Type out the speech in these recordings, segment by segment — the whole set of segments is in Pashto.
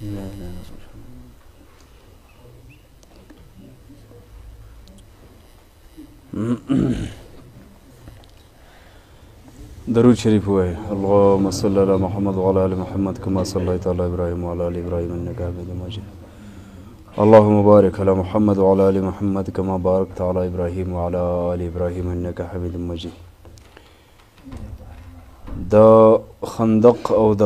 درود شریف وای. اللهم صل علی محمد و علی آل محمد کما صلیت علی ابراهیم و علی آل ابراهیم انک حمید مجید. اللهم بارک علی محمد و علی آل محمد کما بارکت علی ابراهیم و علی آل ابراهیم انک حمید مجید. د خندق او د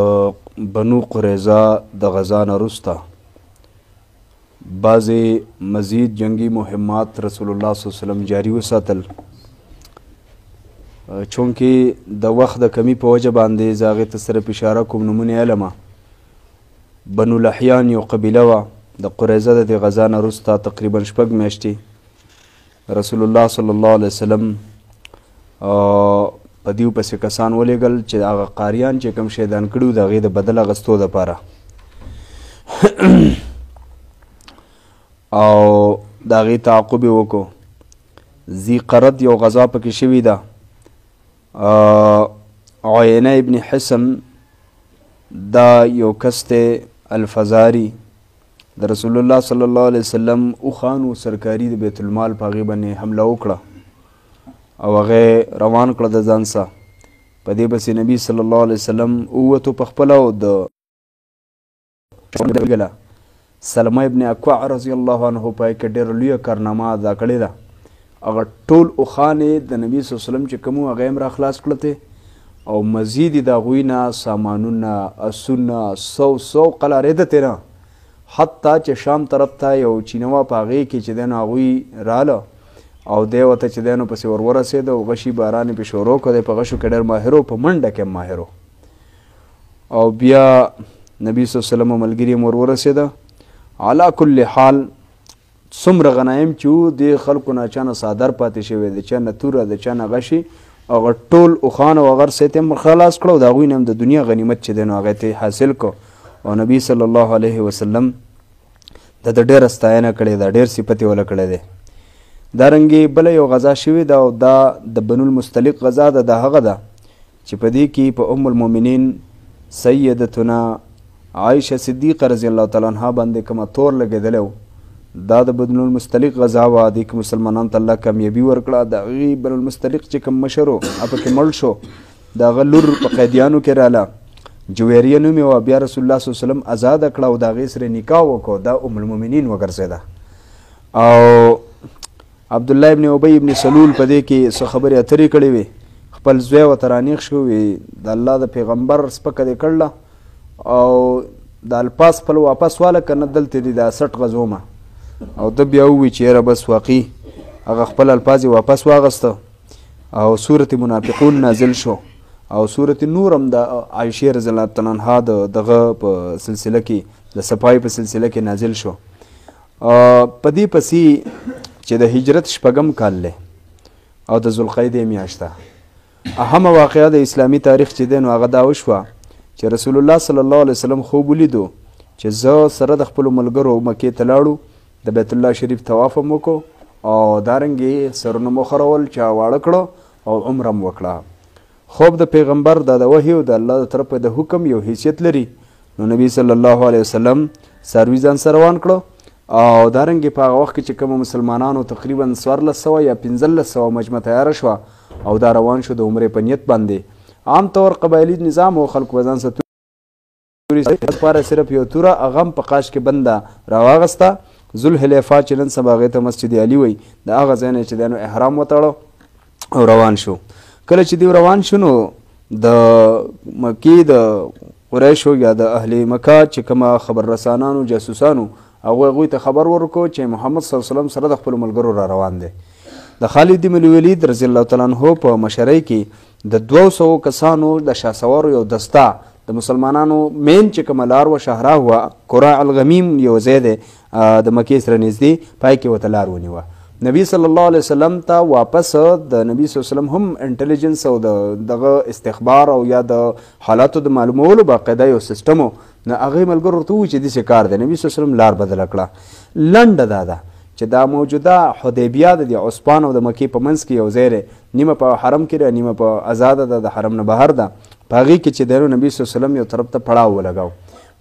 بنو قریظه د غزا نه وروسته بعضې مزید جنگی مهمات رسول الله صلی الله علیه وسلم جاری وساتل، چونکې د وخت د کمی په وجه باندې زه هغې ته صرف اشاره کوم. نومونه علمه بنو لحیان یو قبیله وه د قریظه د دې غزا نه وروسته تقریبا 6 میاشتې رسول الله صلی الله علیه وسلم په دیو پسې کسان ولیږل چې هغه قاریان چې کوم شیطان کړي وو د هغې د بدل اخیستو دپاره او د هغې تعقب یې وکړو. ذی قرد یو غزا پکې شوې ده. عینه ابن حسن دا یو کس دی الفزاري د رسول الله صلی الله علیه وسلم اوښانو سرکاري د بیت المال په هغې باندې حمله وکړه او هغې روان کړه د ځان سه. په دې پسې نبي صلی الله علیه وسلم ووتو په خپله او د سلمه ابن اکوع رضی الله عنه په هغې کې ډېره لویه کارنامه ادا کړې ده. هغه ټول اوښانې د نبي صلی الله علیه وسلم چې کوم وو هغه هم راخلاص کړه او مزید د هغوی نه سامانونه اسونه سو قلارېده ترې نه حتی چې شام طرف ته یو چینوا په هغې کې چې دی نو هغوی راله او دی ورته چې دی نو پسې ورورسېده او غشي باران یې پې شروع کړی. په غشو کې ډېر ماهر و، په منډه کې هم ماهر و او بیا نبي صلی الله علیه وسلم ملګري هم ورورسېده. علا کل حال څومره غنایم چې وو دې خلکو نه چا نه څادر پاتې شوی د چا نه توره د چا نه غشي هغه ټول اوښان او هغه څه ته خلاص کړه او د هغوی نه هم د دنیا غنیمت چې دی نو هغې ته حاصل کړو او نبي صلی الله علیه وسلم د ډېره ستاینه کړې ده، ډېر صفت یې وله کړی دی. دارنګې بله یو غذا شوې ده او دا د بنو المستلق غذا ده. دا هغه ده چې په دې کې په ام المؤمنین سیدتنا عایشه صدیقه رضی الله تعالی عنها باندې کومه تور لګېدلی و دا د بنو المستلق غذا وه. دې کې مسلمانانو ته الله کامیابي ورکړه. د هغې بنو المستلق چې کوم مشر و هغه پکې مړ شو. د هغه لور په قیدیانو کې راله جویریه نوم یې وه. بیا رسول الله صلی الله علیه وسلم ازاده کړه او د هغې سره نکاح وکړو. دا ام المؤمنین وګرځېده. او عبدالله ابن ابی ابن سلول په دې کې څه خبرې اترې کړې وې. خپل زوی ورته رانیغ شو وی د الله د پیغمبر سپکه دې کړله او د الفاظ خپل واپس واله که نه دلته دې دا 60 غزومه او ده بیا ووی چې یاره بس واقعي هغه خپل الفاظ یې واپس واغسته او صورت منافقون نازل شو او صورت نور هم د عایشې رضی الله تعالی عنها دغه په سلسله کې د صفای په سلسله کې نازل شو. په دې پسې چې د هجرت 6 کال دی او د ذوالقعدې میاشت ده. اهمه واقعه د اسلامي تاریخ چې دی نو هغه دا وشوه چې رسول الله صلی الله علیه وسلم خوب ولیدو چې زه سره د خپلو ملګرو مکې ته لاړو د بیت الله شریف طواف هم وکړو او دارنګې سرونه مو خرول چا واړه کړو او عمره هم وکړه. خوب د پیغمبر دا د وحي او د الله د طرفه د حکم یو حیثیت لري. نو نبی صلی الله علیه وسلم څاروي ځان سره روان کړو او دارنګې په هغه وخت کې چې کومو مسلمانانو تقریبا 1400 یا 1500 مجمع تیاره شوه او دا روان شو د عمرې په نیت باندې. عام طور قبایلي نظام و، خلکو به ځان سره تورې لپاره صرف یو توره هغه هم په قاش کې بنده راواغسته. ذوالحلیفه چې نن سبا هغې ته مسجد علي وایي د هغه ځای نه چې دی نو احرام وتړو او روان شو. کله چې دی روان شو نو د مکې د قریشو یا د اهل مکه چې کومه خبر رسانانو جاسوسانو هغوی ته خبر ورکړو چې محمد صلی الله علیه وسلم سره د خپلو ملګرو را روان دی. د خالد بن الولید رضی الله تعالی عنه په مشرۍ کې د 200 کسانو د شاسوارو یو دسته د مسلمانانو مین چې کومه لار وه شهراه وه قراع الغمیم یو ځای دی د مکې سره نږدې پای کې ورته لار ونیوه. نبی صلی الله علیه وسلم ته واپس د نبی صلی الله علیه وسلم هم انټلیجنس او دغه استخبار او یا د حالاتو د معلومولو باقاعده یو سیستم و. نو هغې ملګرو ورته ووایي چې داسې کار دی. نبي صلی الله علیه وسلم لار بدله کړه. لنډه دا ده چې دا موجوده حدیبیه د عثمان او د مکې په منځ کې یو ځای دی، نیمه په حرم کې ده نیمه په آزاده ده د حرم نه بهر ده. په هغې کې چې دی نو نبي صلی الله علیه وسلم یو طرف ته پړاو ولګاو.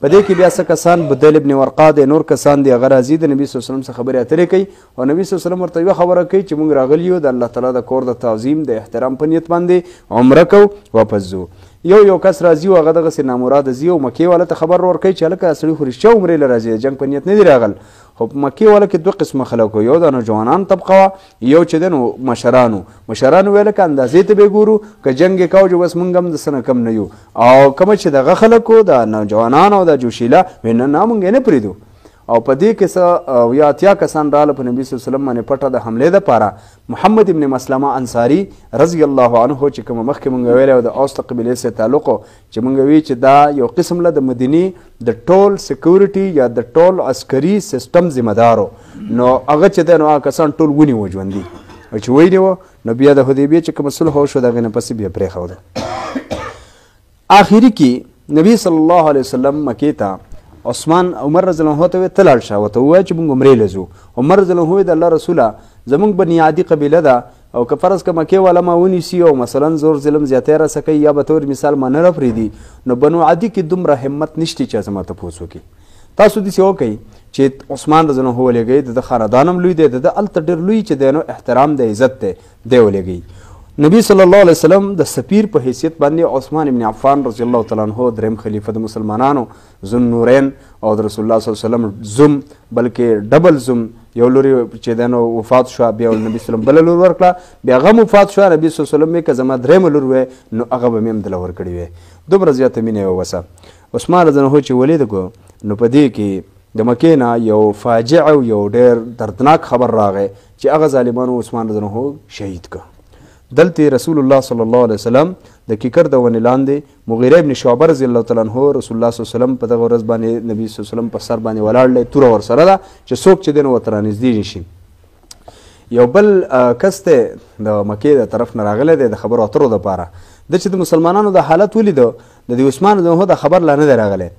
په دې کې بیا څه کسان بدیل ابن ورقا دی، نور کسان دي، هغه راځي د نبي صلی الله علیه وسلم څخه خبرې اترې کوي او نبي صلی الله علیه وسلم ورته یوه خبره کوي چې موږ راغلي یو د الله تعالی د کور د تعظیم د احترام په نیت باندې عمره کوو واپس ځو. یو کس راځي او هغه دغسې نامراده ځي او مکې والا ته خبر ورکوي چې هلکه سړي خو رښتیا عمرې له راځي، د جنګ په نیت نه دي راغل. خو په مکې والا کې دوه قسمه خلک وو، یو د نوجوانان طبقه وه، یو چې دی نو مشرانو ویل که اندازې ته به یې ګورو که جنګ یې کوو چې بس موږ هم د څه نه کم نه یو. او کومه چې دغه خلک وو د نوجوانان او د جوشیله وایي نه موږ یې نه پرېږدو. او په دې کې څه یا اتیا کسان راغله په نبي صلی الله علیه وسلم باندې پټه د حملې دپاره. محمد ابن مسلمه انصاري رضی الله عنه چې کومه مخکې مونږ ویلی د اوس د قبیلې سره تعلق چې مونږ وی چې دا یو قسم له د مدینې د ټول سکیورټي یا د ټول عسکري سیستم ذمه دارو، نو هغه چې دی نو هغه کسان ټول ونیوه ژوندي او چې ویلي وه نو بیا د حدیبیې چې کومه صلح وشوه د هغې نه پسې بیا پرېښوده. آخري کې نبي صلی الله علیه وسلم مکې ته عثمان عمر رضی الله عنه ته ته لاړ شه ورته ووایه چې موږ عمرې له ځو. عمر رضی الله عنه وایي د الله رسوله زموږ بني عادي قبیله ده او که فرض که مکې والا ما ونیسي او مثلا زور ظلم زیاتی راسه کوي یا به طور مثال ما نه راپرېږدي نو بنو عادي کې دومره همت نشته چې زما تپوس وکړي. تاسو داسې وکئ چې عثمان رضی الله عنه ولېږئ، د ده خاندان هم لوی دی، د ده هلته ډېر لوی چې دی نو احترام د عزت دی، دی ولېږئ. نبی صلی الله علیه وسلم د سفیر په حیثیت باندې عثمان ابن عفان رضی الله تعالی عنه دریم خلیفه د مسلمانانو ذو النورین او د رسول الله صلی الله علیه وسلم زوم بلکې ډبل زوم یو لوري چې دی نو وفات شوه بیا نبي صلی الله بله لور ورکړه بیا هغه هم وفات شوه. نبي صلی الله علیه وسلم یې که زما دریمه لور وی نو هغه به مې هم دله ورکړې وی. دومره زیاته مینه یې ووسه. عثمان رضی الله عنه چې ولید کو نو په دې کې د مکې نه یو فاجع او یو ډېر دردناک خبر راغی چې هغه ظالمانو عثمان رضی الله عنه شهید که. دلته رسول الله صلی الله علیه وسلم د کیکر د ونې لاندې مغیره ابن شعبه رضی الله تعالی عنه رسول الله صلی الله علیه وسلم په دغه ورځ باندې نبی صلی الله علیه وسلم په سر باندې ولاړ دی، توره ورسره ده چې څوک چې دی نو ورته رانږدې نه شي. یو بل کس دی د مکې د طرف نه راغلی دی د خبرو اترو دپاره. ده چې د مسلمانانو د حالت ولیده د دې عثمان رضی الله عنه د خبر لا نه دی راغلی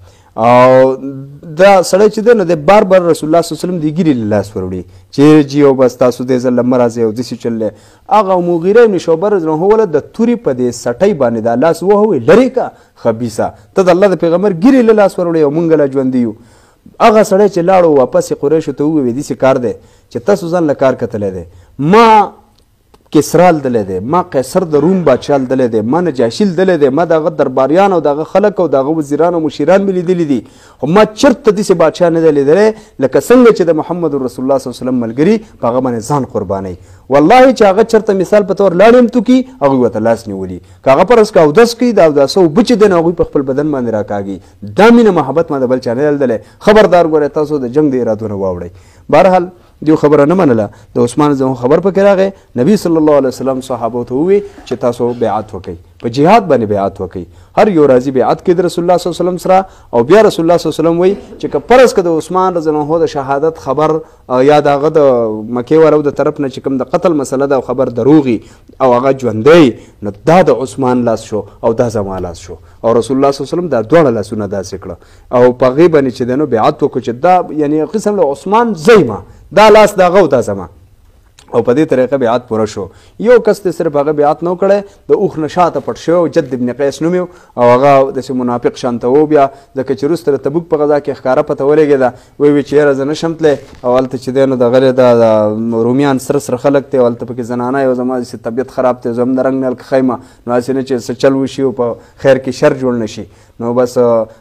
او دا سړی چې دی نو د بار بار رسول الله صلی الله علیه وسلم د ګیرې له لاس وروړي چې جي او بس تاسو دې ځل مه راځئ او داسې چل دی. هغه مغیره ابن شعبه رضی الله عنه وله د تورې په دې سټۍ باندې دا لاس وهوی لرې که خبیثه ته د الله د پیغمبر ګیرې له لاس وروړي او موږ لا ژوندي یو. هغه سړی چې لاړو واپس یې قریشو ته وویل داسې کار دی چې تاسو ځان له کار کتلی دی، ما کسرا لیدلی دی، ما قیصر د روم بادشاه لیدلی دی، ما نجاشي لیدلی دی، ما دغه درباریان او دغه خلک او دغه وزیران او مشیران مې لیدلي دي، خو ما چېرته داسې بادشاه نه دی لیدلی لکه څنګه چې د محمد رسول الله صلی الله علیه وسلم ملګري په هغه باندې ځان قربانوي. والله چې هغه چېرته مثال په طور لاړ هم تو کي هغوی ورته لاس نیولي، که هغه فرض که اودس کوي د اوداسه اوبه چې دی نو هغوی په خپل بدن باندې راکاږي. دا مینه محبت ما د بل چا نه لیدلی. خبردار ګورئ تاسو د جنګ د ارادو نه واوړئ. بهرحال دیو خبره نه منله، د عثمان رضی الله خبر پکې راغی. نبی صلی الله علیه وسلم صحابو ته ووی چې تاسو بیعت وکئ، په جهاد باندې بیعت وکئ. هر یو راځي بیعت کوي د رسول الله صلی الله علیه وسلم سره او بیا رسول الله صلی الله علیه وسلم وایي چې که فرض که د عثمان رضی الله د شهادت خبر یا د هغه د مکې والو د طرف نه چې کوم د قتل مسله ده او خبر دروغي او هغه ژوندی نو دا د عثمان لاس شو او دا زما لاس شو او رسول الله صلی الله علیه وسلم دا دواړه لاسونه داسې کړه او په هغې باندې چې دی نو بیعت وکړو چې دا یعنې قسم له عثمان زیمه دا لاس د هغه او دا زما او په دې طریقه بیعت پوره شو. یو کس ته صرف هغه بیعت نه کړی د اوښ نه شاته پټ شوی جد ابن قیس نوم او هغه داسې منافق شانته و. بیا ځکه چې وروسته د تبوک په غذا کې ښکاره پته ولګېده وی چې یاره زه نشم تلی او هلته چې دی نو دغه د رومیان سره سره خلک دی او هلته پکې زنانه یو زما داسې طبیعت خراب دی زه هم د رنګ نه هلکه ښیمه نو هسې نه چې څه چل وشي او په خیر کې شر جوړ نه شي. نو بس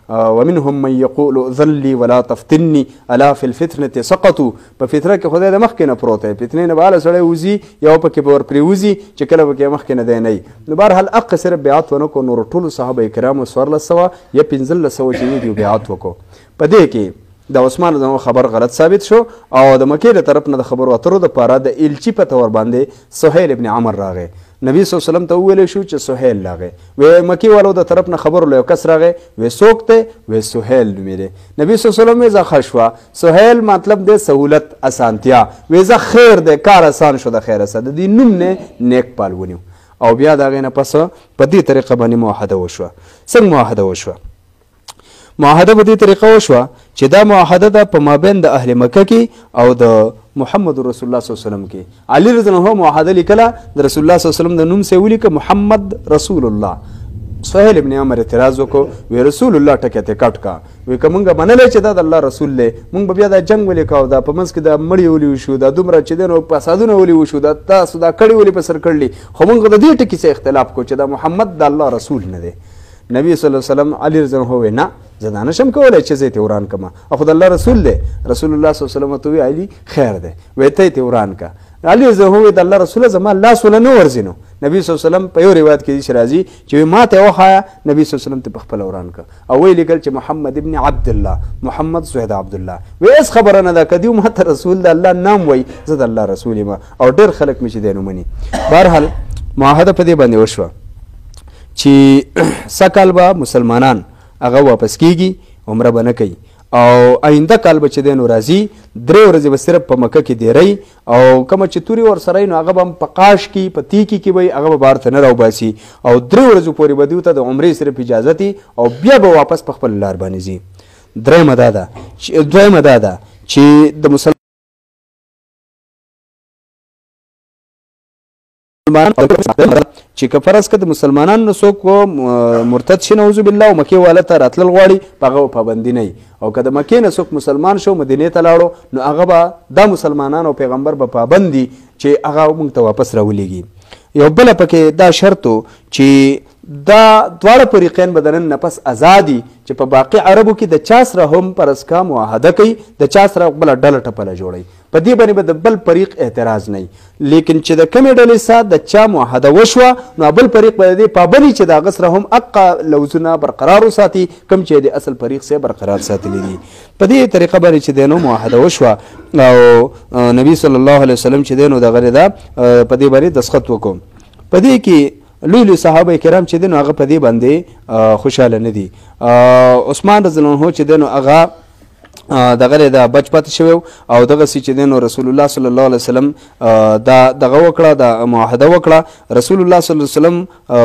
ومنهم من یقول ذلی ولا تفتنی الا فی الفتنة سقطوا. په فتنه کې خدای د مخکې نه پروت دی، فتنې نه به هله سړی وځي یو پکې به ورپرېوځي چې کله پکې مخکې نه دی نه وي. نو بهرحال هغه صرف بیعت ونه کړو، نورو ټولو صحابه کرامو 1400 یا 1500 چې دي بیعت وکړو. په دې کې د عثمان رضی الله خبر غلط ثابت شو او د مکې د طرف نه د خبرو اترو دپاره د ایلچي په طور باندې سهیل ابن عمر راغی. نبی صلی الله علیه وسلم ته وویلی شو چې سهیل راغی. وی مکې والو د طرف نه خبرو له یو کس راغی وی څوک دی؟ وی سهیل نومېدی. نبی صلی الله علیه وسلم وی زه ښه شوه. سهیل مطلب دی سهولت اسانتیا. وی زه خیر دی کار اسان شو د خیره سه د دې نوم نه نیک پال ونیو او بیا د هغې نه پس په دې طریقه باندې معاهده وشوه. څنګه معاهده وشوه؟ معاهده په دې طریقه وشوه چې دا معاهده ده په مابین د اهل مکه کې او د محمد رسول الله صلی الله علیه وسلم کې. علي رضی الله عنه معاهده لیکله د رسول الله صلی الله علیه وسلم د نوم سه ولیکه محمد رسول الله سهیل ابن عمر اعتراض وکړو وی رسول الله ټکی ته کټ کا وی که مونږ منلی چې دا د الله رسول دی مونږ به بیا دا جنګ ولې کوو دا په منځ کې دا مړي ولې وشو دا دومره چې دی نو فسادونه ولې وشو دا تاسو دا کړي ولې په سر کړلي خو مونږ د دې ټکي څه اختلاف کوو چې دا محمد د الله رسول نه دی نبی صلی الله علیه وسلم علی رضی الله عنه وی نه زه دا نشم کولی چې زه یې وران کړم خو د الله رسول دی رسول الله صلی الله علیه وسلم ته وی علي خیر دی وی ته یې وران که علي رضی الله عنه د الله رسوله زما لاس ونه نه ورځي نو نبی صلی الله علیه وسلم په یو روایت کې راځي چې ما ته وښایه نبی صلی الله علیه وسلم ته په خپله وران که او ویې لیکل چې محمد ابن عبدالله محمد زوی د عبدالله وی هېڅ خبره نه ده که دوی ما ته رسول د الله نام وایي زه د الله رسول یم او ډېر خلک مې چې دی نو مني بهرحال معاهده په دې باندې وشوه چې سږ کال به مسلمانان هغه واپس کیږي عمره به نه کوي او آینده کال به چې دی نو راځي 3 ورځې به صرف په مکه کې دیری او کومه چې تورې ورسره وي نو هغه به هم په قاش کې په تیکي کې به هغه به بهر ته نه راوباسي او 3 ورځو پورې به دوی ته د عمرې صرف اجازت وي او بیا به واپس په خپل لار باندې ځي دویمه دا ده چې د مسلمان چې که فرض که د مسلمانانو نه څوک مرتد شي نعوذ بالله او مکې والا ته راتلل غواړي په هغه پابندي نه وي او که د مکې نه څوک مسلمان شو مدینې ته لاړو نو هغه به دا مسلمانان او پیغمبر به پابند دي چې هغه موږ ته واپس راولېږي یو بله پکې دا شرط و چې دا دواړه فریقین به د نن نه پس ازادي چې په باقي عربو کې د چا سره هم پرسکا معاهده کوي د چا سره بله ډله ټپله جوړوي په دې باندې به د بل فریق اعتراض نه وي لیکن چې د کمې ډلې سره د چا معاهده وشوه نو بل فریق به د دې پابندي چې د هغه سره هم حقه لوزونه برقرار وساتي کوم چې د اصل فریق سره برقرار ساتلی دي په دې طریقه باندې چې دی نو معاهده وشوه او نبی صلی الله علیه وسلم چې دی نو دغه ده په دې باندې دستخط وکړو په دې کې لوی صحابه کرام چې دی نو هغه په دې باندې خوشحاله نه دي عثمان رضی الله عنه چې دی نو هغه دغه د بچ پاتې شوی او دغسې چې دی نو رسول الله صلی الله علیه وسلم دغه وکړه د معاهده وکړه رسول الله صلی الله علیه وسلم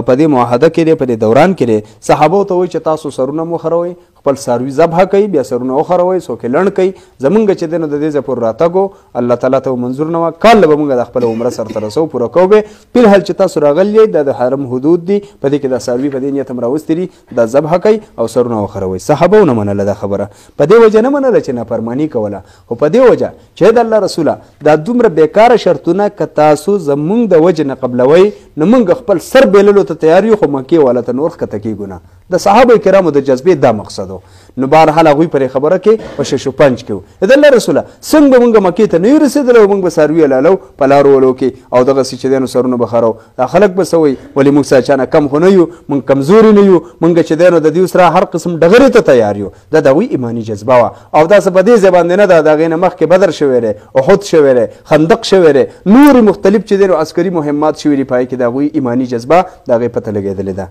په دې معاهده کې دی په دې دوران کې دی صحابو ته وایي چې تاسو سرونه مو خروئ خپل څاروي ذبحه کوي بیا سرونه وخروئ څوک یې لڼ کوي زمونږ چې دی نو د دې ځای پورې راتګو الله تعالی ته منظور نه وه کال به مونږ د خپله عمره سرته رسو پوره کوو به فلحال چې تاسو راغلي یئ دا د حرم حدود دي په دې کې دا څاروي په دې نیت هم راوستي دي دا ذبحه کوي او سرونه وخروئ صحابه ونه منله دا خبره په دې وجه نه منله چې نافرماني کوله خو په دې وجه چې د الله رسوله دا دومره بیکاره شرطونه که تاسو زمونږ د وجه نه قبلوئ نو مونږ خپل سر بیللو ته تیار یو خو مکې والا ته نور ښکته کېږو نه د صحابه کرامو د جذبې دا مقصد و نو بهرحال هغوی پرې خبره کې په شش و پنج کې و د الله رسوله څنګه به مونږ مکې ته نه یو رسېدلی او مونږ به څاروي حلالو په لارو ولو کې او دغسې چې دی نو سرونه به خرو دا خلک به څه وایي ولې مونږ څه چانه کم خو نه یو مونږ کمزوري نه یو مونږ چې دی نو د دوی سره هر قسم ډغرې ته تیار یو دا د هغوی ایماني جذبه وه او داسې په دې ځای باندې نه ده د هغې نه مخکې بدر شوی دی احد شوی دی خندق شوی دی نورې مختلف چې دی نو عسکري مهمات شوي دي په هغې کې د هغوی ایماني جذبه د هغې پته لګېدلې ده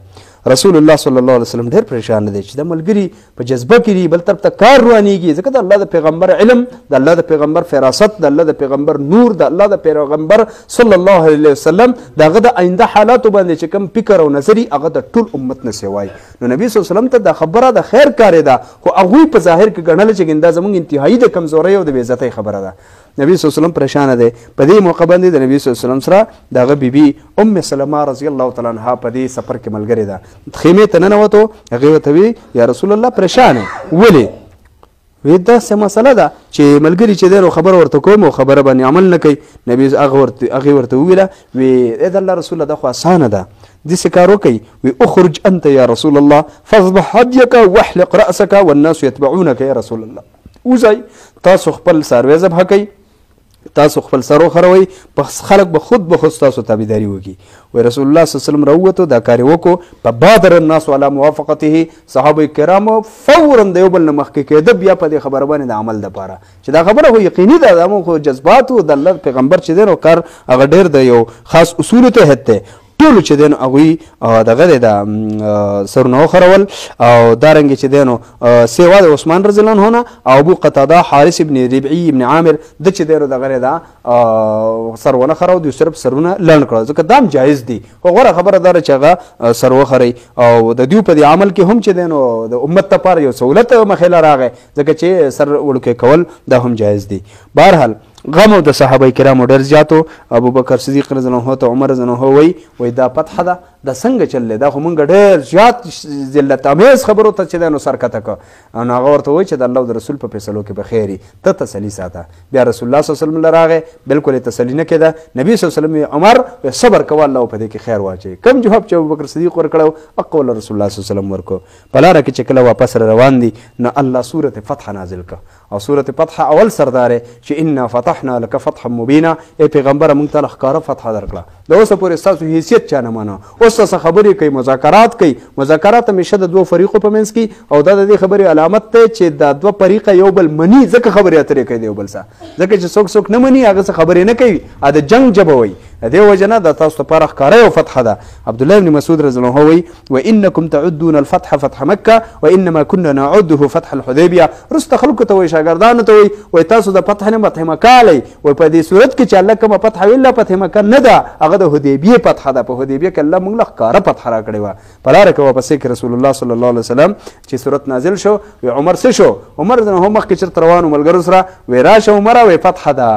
رسول الله صلی الله علیه وسلم ډېر پریشان دی چې د ملګري په جذبه کې دي بل طرف ته کار روانېږي ځکه د الله د پیغمبر علم د الله د پیغمبر فراست د الله د پیغمبر نور د الله د پیغمبر صلی الله علیه وسلم د هغه د آینده حالاتو باندې چې کوم فکر او نظر هغه د ټول امت نه سوای نو نبی صلی الله علیه وسلم ته دا خبره د خیر کار ده خو هغوی په ظاهر کې ګڼله چې ګندا زموږ انتهایي د کمزورۍ او د بې عزتۍ خبره ده نبی صلی الله علیه وسلم پریشانه دی په دې موقع باندې د نبی صلی الله علیه وسلم سره د هغه بیبي ام سلمه رضی الله تعالی عنها په دې سفر کې ملګرې ده خیمې ته ننوتو هغې ورته وی یا رسول الله پریشان ولې وی داسې مسله ده چې ملګري چې دی نو خبره ورته کوم او خبره باندې عمل نه کوي نبي هغې ورته وویله وی ای د الله رسوله دا خو اسانه ده داسې کار وکئ وی اخرج انت یا رسول الله فاصبح هدیک واحلق رأسک والناس یتبعونک یا رسول الله وځئ تاسو خپل څاروی ذبحه کوئ تاسو خپل سر وخروئ پس خلک به خود به خود تاسو تابعداري وکړي وی رسول الله صلی الله علیه وسلم راووتو دا کار یې وکړو فبادر الناس علی موافقته صحابه کرامو فورا د یو بل نه مخکې کېده بیا په دې خبره باندې د عمل دپاره چې دا خبره خو یقیني ده دا خو جذباتو د الله پیغمبر چې دی نو کار هغه ډېر د یو خاص اصولو تحت دی ټولو چې دی نو هغوی دغه دی د سرونه وخرول او دارنګې چې دی نو سیوا د عثمان رضی الله عنه او ابو قتاده حارث ابن ربعي ابن عامر د چې دی نو دغه دی دا سر ونه خرو دوی صرف سرونه لنډ کړل ځکه دا هم جایز دي خو غوره خبره دا ده چې هغه سر وخروي او د دوی په دې عمل کې هم چې دی نو د امت لپاره یو سهولت مخې له راغی ځکه چې سر وړوکی کول دا هم جایز دي بهرحال غم او د صحابه کرامو ډېر زیاتو ابو بکر صدیق رضی الله عنه ته عمر رضی الله عنه وایي دا فتحه ده دا څنګه چل دی دا خو مونږ ډېر زیات ذلت امیز خبرو ته چې دی نو سر کته کړه نو هغه ورته وایي چې د الله او د رسول په فیصلو کې به خیر وي ته تسلي ساته بیا رسول الله صلی الله علیه وسلم له راغی بالکل یې تسلي نه کېده نبي صلی الله علیه وسلم عمر صبر کوه الله په دې کې خیر واچوي کوم جواب چې ابوبکر صدیق ورکړی هغه ول رسول الله صلی الله علیه وسلم ورکو په لاره کې چې کله واپس روان دي نو الله سورة فتح نازل کړه او سورة فتح اول سردار چې انا فتحنا لك فتحا مبینا ای پیغمبر موږ ته ښکاره فتح درکړه د اوسه پورې ستاسو حیثیت چا نه منه اوس څه خبرې کوي مذاکرات کوي مذاکرات همیشه د دوه فریقو په منځ کې او دا د دې خبرې علامت دی چې دا دوه فریقه یو بل مني ځکه خبرې اترې کوي د یو بل سره ځکه چې څوک نه مني هغه څه خبرې نه کوي د جنګ ژبه وایي د دې وجه نه د تاسو لپاره ښکاره یو فتحه ده عبدالله بن مسعود رضی الله عنه وایي وانکم تعدون الفتح فتح مکه وانما كنا نعده فتح الحدیبیه رسته خلکو ته وایي شاګردانو ته وایي تاسو د فتح نه فتح مکه لئ وایي په دې صورت کې چې الله کومه فتح ویله فتح مکه نه ده هغه د حدیبیې فتح ده په حدیبیه کې الله موږ له ښکاره فتح راکړې وه په لاره کې واپسې کې رسول الله صلی الله علیه وسلم چې صورت نازل شو وی عمر څه شو عمر هم مخکې چېرته روان و ملګرو سره وی راشه عمره وی فتح ده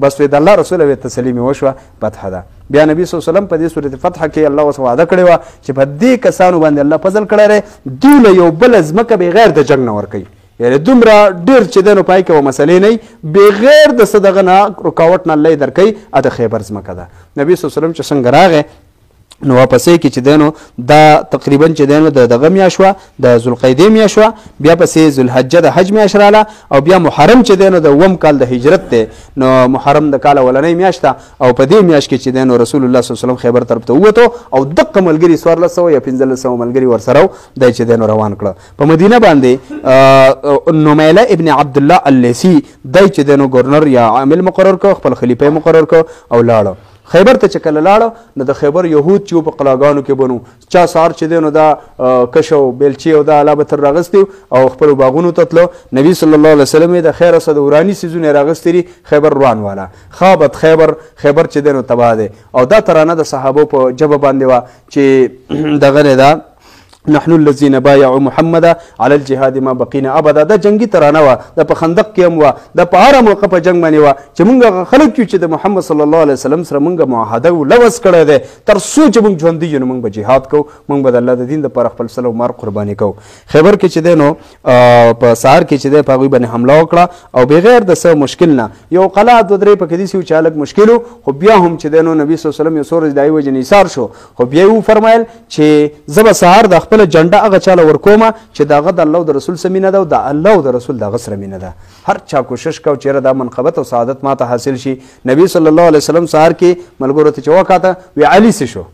بس وی د الله رسول وی تسلي مې وشوه فتح ده بیا نبی صلی الله علیه وسلم په دې صورت فتح کې الله اوس وعده کړې وه چې په دې کسانو باندې الله فضل کړی دی دوی له یو بله ځمکه بغیر د جنګ نه ورکوي یعنې دومره ډېر چې دی نو پای کې و مسلې نه وي بغیر د څه دغه نه رکاوټ نه الله یې درکوي د خیبر ځمکه ده نبي صلی الله علیه وسلم چې څنګه راغی نو واپسې کې چې دی نو دا تقریبا چې دی نو د دغه میاشت وه د ذوالقیدې میاشت وه بیا پسې ذوالحجه د حج میاشت راله او بیا محرم چې دی نو د اووم کال د هجرت دی نو محرم د کال اولنۍ میاشت ده او په دې میاشت کې چې دی نو رسول الله صلی الله علیه وسلم خیبر طرف ته ووتو او دقه ملګري 1400 یا 1500 ملګري ورسره دی چې دی نو روان کړه په مدینه باندې نمیله ابن عبدالله اللیثي دی چې دی نو ګورنر یا عامل مقرر کړ خپل خلیفه مقرر کړ او لاړه خیبر ته چې کله لاړه نو د خیبر یهود چې په قلاګانو کې بنو چا سهار چې دی نو دا کشو بیلچې او دا اله به تر راغستي او خپلو باغونو ته تلو نبي صلی الله علیه وسلم یې د خیره څه د وراني څیزونه یې راغستي دي خیبر روان واله خابت خیبر چې دی نو تباه دی او دا ترانه د صحابو په ژبه باندې وه چې دغه ده نحن الذين بايعوا محمد على الجهاد ما بقينا ابدا دا جنگي ترانه وه د په خندق کې هم وه د په هره موقع په جنګ باندې وه چې مونږ خلک یو چې د محمد صلی الله علیه وسلم سره مونږ معاهده لوث کړی دی تر څو چې مونږ ژوندي یو نو مونږ به جهاد کوو مونږ به د الله د دین دپاره خپل سل او مار قرباني کوو خیبر کې چې دی نو په سهار کې چې دی په هغوی باندې حمله وکړه او بغیر د څه مشکل نه یو قلعه دوه درې پکې داسې و چې هلک مشکل و خو بیا هم چې دی نو نبي صلی الله علیه وسلم یو څو ورځې د هغې وجې ایثار شو خو بیا یې وفرمیل چې زه به سهار د خپله جنډه هغه چاله ورکومه چې د هغه د الله او د رسول سره مینه ده او د الله او د رسول د هغه سره مینه ده هر چا کوشش کو چیرې دا منقبت او سعادت ماته حاصل شي نبی صلی الله علیه وسلم سهار کې ملګرو ته چې وکاته وی علي څه شو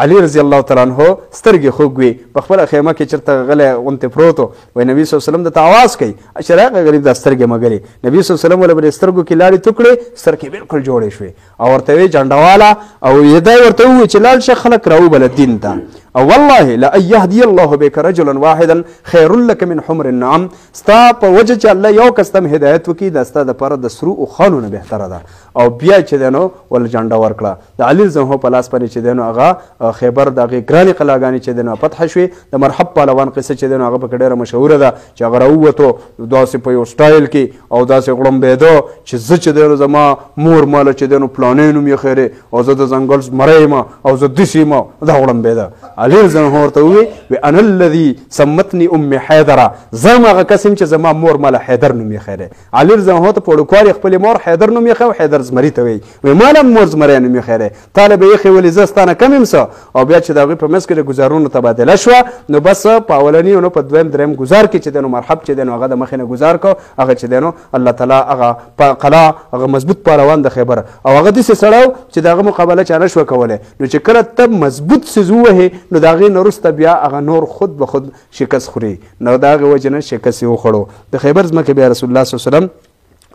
علي رضی الله تعالی عنه سترګې خوږ وي په خپله خیمه کې چېرته غلی غونتې پروت و وایي نبي صلی الله علیه وسلم درته آواز کوي اشراقه غریب دا سترګې مګلې نبي صلی الله علیه وسلم ولې به سترګو کې لاړې تو کړې سترګې بالکل جوړې شوې او ورته ویې جنډهواله او دا یې ورته ووایي چې لاړ شه خلک راوبله دین ته او والله لا ان يهدي الله بك رجلا واحدا خير لك من حمر النعم ستا په وجه چې الله یو کس ته هدایت وکړي دا ستا دپاره د سرو اوښانو نه بهتره ده او بیا چې دی نو ول جنډه ورکړه د علي رضی په لاس باندې چې دی نو هغه خیبر د هغې ګرانې قلاګانې چې دی نو فتح شوې د مرحب پهلوان قصه چې دی نو هغه پکې ډېره مشهوره ده چې هغه راووتو داسې په یو سټایل کې او داسې غړمبېده چې زه چې دی نو زما مور ماله چې دی نو پلانې نوم یې خیرې او زه د ځنګل زمری یم او زه داسې یم دا غړمبېده علي رضی الله ورته ووایي انا الذي سمتني ام حیدره زه هم هغه کس یم چې زما مور ماله حیدر نوم یې خیرې علي رضی الله ته په وړوکوالي خپلې مور حیدر نوم یې خی او حیدر زمري ته وایي وایي ماله هم مور زمری نوم یې خیرې تاله به یې ولې زه ستا نه کم یم څه او بیا چې د هغوی په منځ کې د ګزارونو تبادله شوه نو بس په اولني او په دویم دریم ګزار کې چې دی نو مرحب چې دی نو هغه د مخې نه ګزار کو هغه چې دی نو الله تعالی هغه په قلا هغه مضبوط پهلوان د خیبر او هغه داسې سړی و چې د هغه مقابله چا نه شوه کولی نو چې کله ته مضبوط څیز ووهې نو د هغې نه وروسته بیا هغه نور خود به خود شکست خوري نو د هغې وجې نه شکست یې وخوړو د خیبر ځمکې بیا رسول الله صلی الله علیه وسلم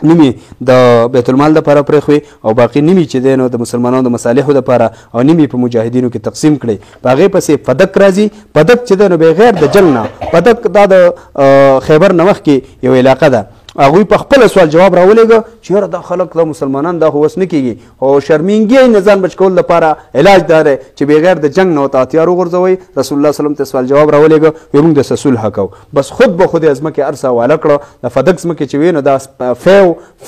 نیمې د بیت المال دپاره پرېښوې او باقي نیمې چې دی نو د مسلمانانو د مصالحو دپاره او نیمې په مجاهدینو کې تقسیم کړئ په هغې پسې فدک راځي فدک چې دی نو بغیر د جنګ نه فدک دا د خیبر نه مخکې یو علاقه ده هغوی په خپله سوال جواب راولېږه چې یاره دا خلک دا مسلمانان دا خو اوس نه کېږي او شرمنګي نه ځان بچ کول دپاره علاج دا دی چې بغیر د جنګ نه ورته هتیار وغورځوئ رسول الله صلی ته سوال جواب راولېږه وایي موږ د صلح کوو بس خود به خود یې ځمکې هر څه حواله کړه د فدک ځمکې چې وي نو دا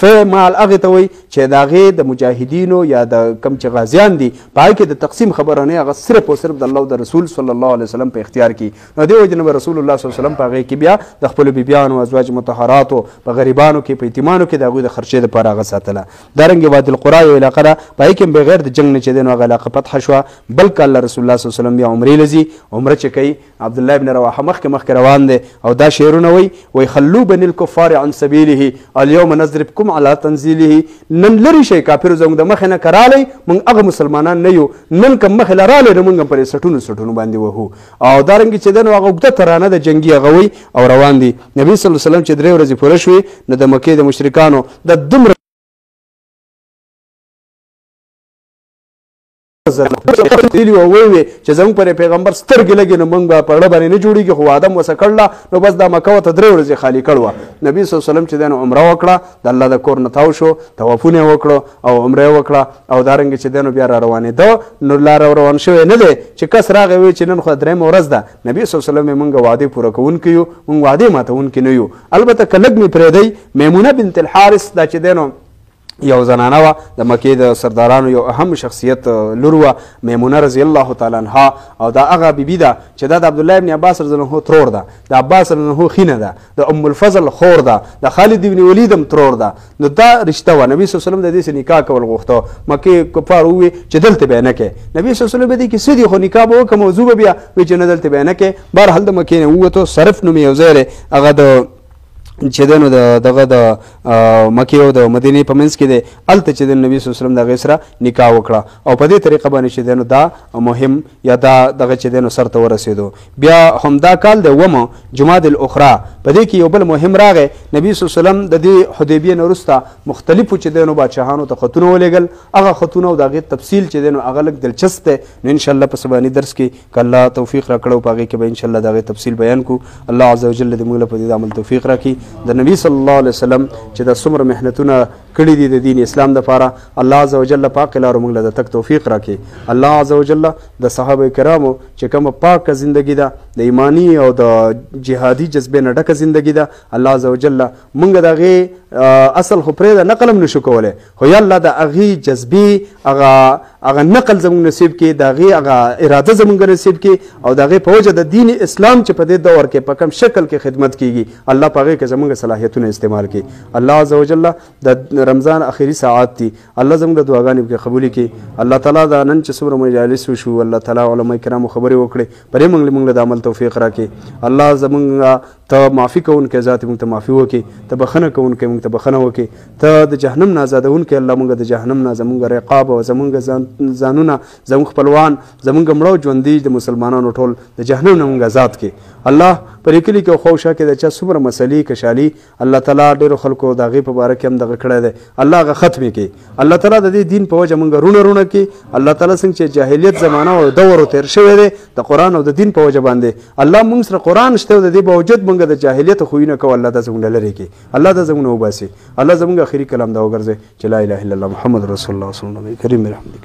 فی مال هغې ته وایي چې د هغې د مجاهدینو یا د کوم چې غازیان دي په هغې کې د تقسیم خبره نه هغه صرف او صرف د الله او د رسول صلی الله علیه وسلم په اختیار کې نو دې وجې نه به رسول الله صلی الله علیه وسلم په هغې کې بیا د خپلو بیبیانو ازواج مطهراتو په غریبانو کې په یتیمانو کې د هغوی د خرچې دپاره هغه ساتله دارنګې وادي القرا یو علاقه ده په هغې کې هم بغیر د جنګ نه چې دی نو هغه علاقه فتح شوه بل کال الله رسول الله صلی الله علیه وسلم بیا عمرې له ځي عمره چې کوي عبدالله ابن رواحه مخکې روان دی او دا شعرونه وایي خلو بني الکفار عن سبیله اليوم نضربکم على تنزیله نن لرې شئ کافرو زموږ د مخې نه که رالی موږ هغه مسلمانان نه یو نن که مخې له رالی نو موږ هم پرې سټونو باندې وهو او دارنګې چې دی نو هغه اوږده ترانه د جنګي هغه وایي او روان دي نبي صلی الله علیه وسلم چې 3 ورځې پوره شوې نو د مکې د مشرکانو د دومره ویلي او وویې چې زموږ پر پیغمبر سترګې لګې نو موږ به په اړه باندې نه جوړېږي خو واده مو ورسه کړله نو بس دا مکه ورته 3 ورځې خالي کړ وه نبي صلی الله علیه وسلم چې دی نو عمره وکړه د الله د کور نه تاو شو طوافونه یې وکړه او عمره یې وکړه او دارنګې چې دی نو بیا را روانېده نو لا روان شوی نه دی چې کس راغی وایي چې نن خو 3مه ورځ ده نبي صلی الله علیه وسلم یې موږ وعدې پوره کوونکي یو موږ وعدې ماتوونکي نه یو البته که لږ مې پرېږدی میمونه بنت الحارث دا چې دی نو یو زنانه وه د مکې د سردارانو یو اهم شخصیت لور وه میمونه رضی الله تعالی عنها او دا هغه بیبي ده چې دا د عبدالله ابن عباس رضی الله عنه ترور ده د عباس رضی الله عنه خینه ده د ام الفضل خور ده د خالد ابن ولید هم ترور ده نو دا رشته وه نبي صلی الله علیه وسلم د دې سره نکاح کول غوښته مکې کفار وویل چې دلته به یې نه کوې نبي صلی الله علیه وسلم به دې کې څه دي خو نکاح به وکړه موضوع به بیا وایي چې نه دلته به یې نه کوې بهرحال د مکې نه ووتو صرف نوم یو ځای دی هغه د چې دی نو دغه د مکې او د مدینې په منځ کې دی هلته چې دی نبي صلی الله علیه وسلم د هغې سره نکاح وکړه او په دې طریقه باندې چې دی نو دا مهم یا دا دغه چې دی نو سر ته ورسېدو بیا همدا کال د 9 جمادی الاخرى په دې کې یو بل مهم راغی نبي صلی الله علیه وسلم د دې حدیبیې نه وروسته مختلفو چې دی نو بادشاهانو ته خطونه ولېږل هغه خطونه او د هغې تفصیل چې دی نو هغه لږ دلچسپ دی نو انشاءالله په سباني درس کې که الله توفیق راکړو په هغې کې به انشاءالله د هغې تفصیل بیان کړو الله عز وجل دې موږ له په دې عمل توفیق راکړي د نبی صلی الله علیه وسلم چې د څومره محنتونه کړي دي د دین اسلام دپاره الله عز وجل پاک لارو موږ له د تک توفیق راکړي الله عز وجل د صحابه کرامو چې کومه پاکه زندگی ده د ایمانی او د جهادي جذبې نه ډکه زندگی ده الله عز وجل موږ د هغې اصل خو پرېږده نقل هم نشو کولی خو یا الله د هغې جذبې هغه نقل زموږ نصیب کړي د هغې هغه اراده زموږ نصیب کړي او د هغې په وجه د دین اسلام چې په دې دور کې په کوم شکل کې خدمت کیږي الله په هغې کې زموږ صلاحیتونه استعمال کړي الله عز وجل د رمضان اخري ساعات دي الله زموږ د دعاګانې پکې قبولې کړي الله تعالی دا نن چې څومره مجالس وشو الله تعالی علما کرامو خبرې وکړې پرې موږ له د عمل توفیق راکړي الله زموږ ته معافي کوونکی ذات موږ ته معافي وکړي ته بخښنه کوونکی موږ ته بخښنه وکړي ته د جهنم نه آزادونکی الله موږ د جهنم نه زموږ رقاب او زموږ ځانونه زموږ خپلوان زموږ مړه ژوندي د مسلمانانو ټول د جهنم نه موږ آزاد کړي الله په دې کلي کې او خوشا کې د چا څومره مسلې کشالي الله تعالی ډېرو خلکو د هغې په باره کې هم دغه کړی دی الله هغه ختمې کړي الله تعالی د دې دین په وجه موږ رونه کړي الله تعالی څنګه چې جاهلیت زمانه او دور تېر شوی دی د قرآن او د دین په وجه باندې الله موږ سره قرآن شته او د دې باوجود موږ د جاهلیت خویونه کوو الله دا زموږ نه لرې کړي الله دا زموږ نه وباسي الله زموږ اخري کلام دا وګرځي چې لا اله الا الله محمد رسول الله صلی الله علیه وسلم کریم رحمتک